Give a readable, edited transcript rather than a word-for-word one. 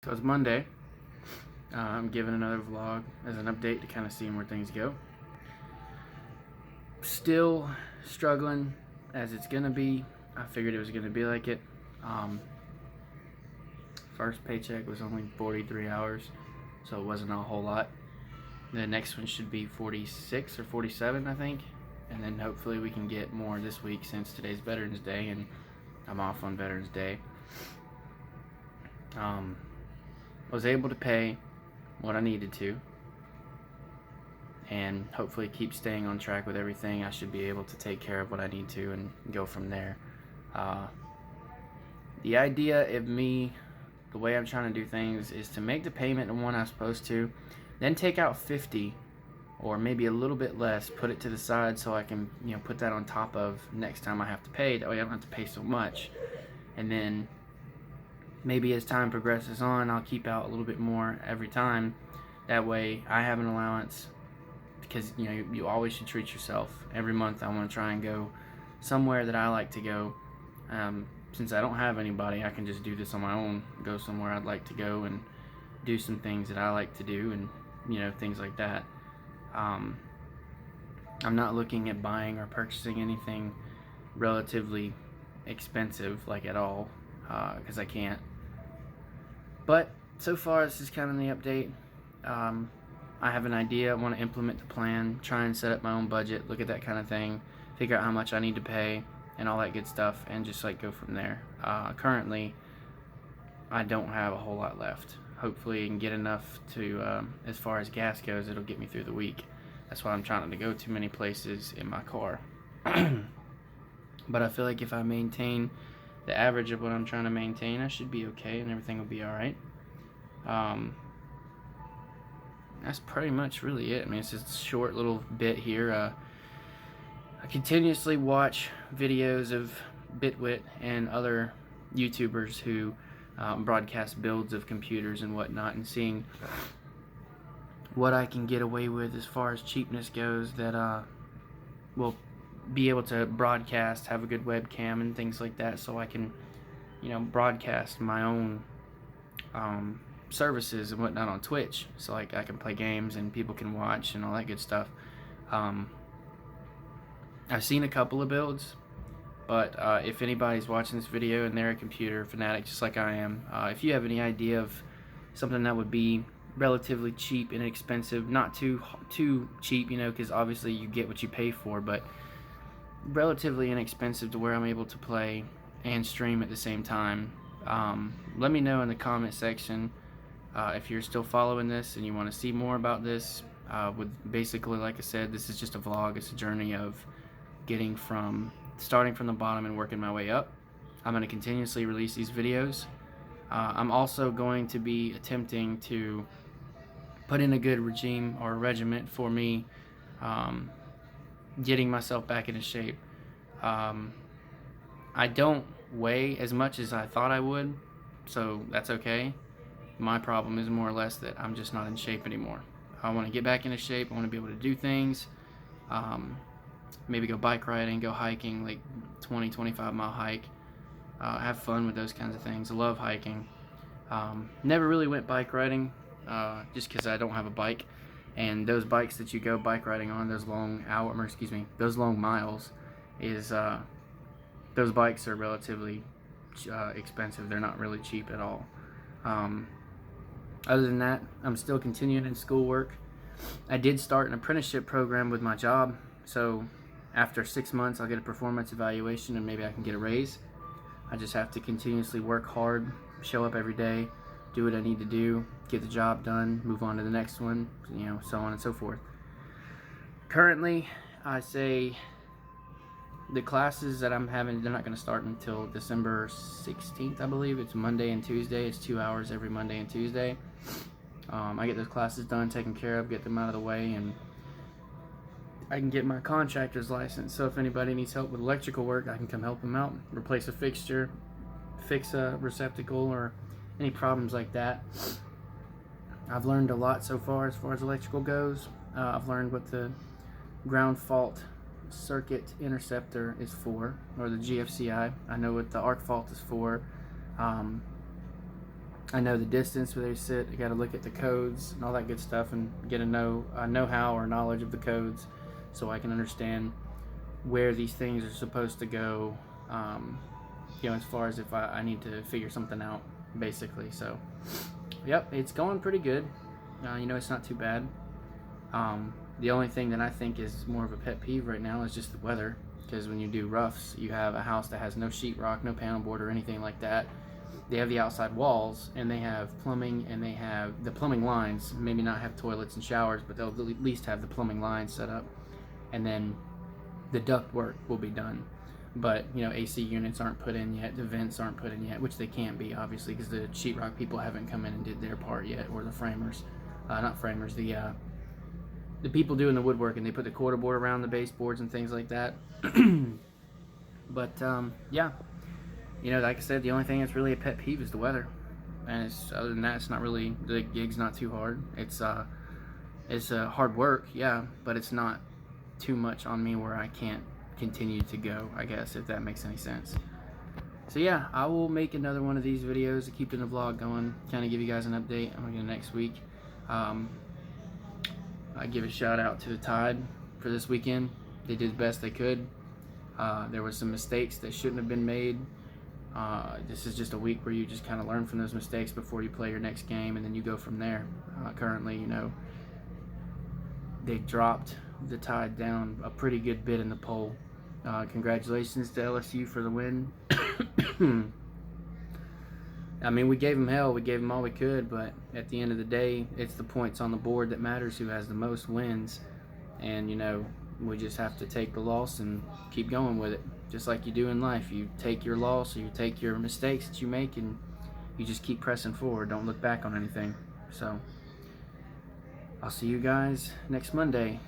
So it's Monday. I'm giving another vlog as an update to kind of see where things go. Still struggling as it's gonna be. I figured it was gonna be like it. First paycheck was only 43 hours, so it wasn't a whole lot. The next one should be 46 or 47, I think. And then hopefully we can get more this week since today's Veterans Day and I'm off on Veterans Day. Was able to pay what I needed to and hopefully keep staying on track with everything. I should be able to take care of what I need to and go from there. The idea of me, the way I'm trying to do things, is to make the payment the one I'm supposed to, then take out 50 or maybe a little bit less, put it to the side so I can, put that on top of next time I have to pay. That way I don't have to pay so much. And then maybe as time progresses on, I'll keep out a little bit more every time. That way I have an allowance, because you always should treat yourself. Every month I want to try and go somewhere that I like to go. Since I don't have anybody, I can just do this on my own, go somewhere I'd like to go and do some things that I like to do, and things like that. I'm not looking at buying or purchasing anything relatively expensive, like at all, because I can't. But so far this is kind of the update. I have an idea. I want to implement the plan, try and set up my own budget, look at that kind of thing, figure out how much I need to pay and all that good stuff, and just go from there. Currently I don't have a whole lot left. Hopefully I can get enough to, as far as gas goes, it'll get me through the week. That's why I'm trying not to go too many places in my car. But I feel like if I maintain the average of what I'm trying to maintain, I should be okay and everything will be alright. That's pretty much really it. I mean, it's just a short little bit here. I continuously watch videos of Bitwit and other YouTubers who broadcast builds of computers and whatnot, and seeing what I can get away with as far as cheapness goes, that will be able to broadcast, have a good webcam and things like that, so I can broadcast my own services and whatnot on Twitch, so I can play games and people can watch and all that good stuff. I've seen a couple of builds, but if anybody's watching this video and they're a computer fanatic just like I am, if you have any idea of something that would be relatively cheap and inexpensive, not too cheap, because obviously you get what you pay for, but relatively inexpensive to where I'm able to play and stream at the same time, let me know in the comment section. If you're still following this and you want to see more about this, with basically, like I said, this is just a vlog. It's a journey of starting from the bottom and working my way up. I'm going to continuously release these videos. I'm also going to be attempting to put in a good regime or regiment for me getting myself back into shape. I don't weigh as much as I thought I would, so that's okay. My problem is more or less that I'm just not in shape anymore. I want to get back into shape. I want to be able to do things, maybe go bike riding, go hiking, like 20-25 mile hike, have fun with those kinds of things. I love hiking. Never really went bike riding, just because I don't have a bike, and those bikes that you go bike riding on, those long miles, is those bikes are relatively expensive. They're not really cheap at all. Other than that, I'm still continuing in schoolwork. I did start an apprenticeship program with my job, so after 6 months I'll get a performance evaluation and maybe I can get a raise. I just have to continuously work hard, show up every day, do what I need to do, get the job done, move on to the next one, so on and so forth. Currently, I say the classes that I'm having, they're not going to start until December 16th, I believe. It's Monday and Tuesday. It's 2 hours every Monday and Tuesday. I get those classes done, taken care of, get them out of the way, and I can get my contractor's license. So if anybody needs help with electrical work, I can come help them out, replace a fixture, fix a receptacle, or any problems like that. I've learned a lot so far as electrical goes. I've learned what the ground fault circuit interceptor is for, or the GFCI. I know what the arc fault is for. I know the distance where they sit. I got to look at the codes and all that good stuff, and get a know-how or knowledge of the codes, so I can understand where these things are supposed to go. As far as if I need to figure something out, basically. So, yep, it's going pretty good. It's not too bad. The only thing that I think is more of a pet peeve right now is just the weather. Because when you do roughs, you have a house that has no sheetrock, no panel board, or anything like that. They have the outside walls, and they have plumbing, and they have the plumbing lines. Maybe not have toilets and showers, but they'll at least have the plumbing lines set up. And then the duct work will be done. But, AC units aren't put in yet. The vents aren't put in yet, which they can't be, obviously, because the sheetrock people haven't come in and did their part yet, or the framers. Not framers, the people doing the woodwork, and they put the quarter board around the baseboards and things like that. But, yeah. Like I said, the only thing that's really a pet peeve is the weather. And other than that, it's not really, the gig's not too hard. It's hard work, yeah, but it's not too much on me where I can't continue to go, I guess, if that makes any sense. So yeah, I will make another one of these videos to keep the vlog going, kind of give you guys an update. I'm going to next week. I give a shout out to the Tide for this weekend. They did the best they could. There was some mistakes that shouldn't have been made. This is just a week where you just kind of learn from those mistakes before you play your next game, and then you go from there. Currently, they dropped the Tide down a pretty good bit in the poll. Congratulations to LSU for the win. I mean, we gave them hell. We gave them all we could, but at the end of the day, it's the points on the board that matters, who has the most wins. And, we just have to take the loss and keep going with it. Just like you do in life. You take your loss, or you take your mistakes that you make, and you just keep pressing forward. Don't look back on anything. So, I'll see you guys next Monday.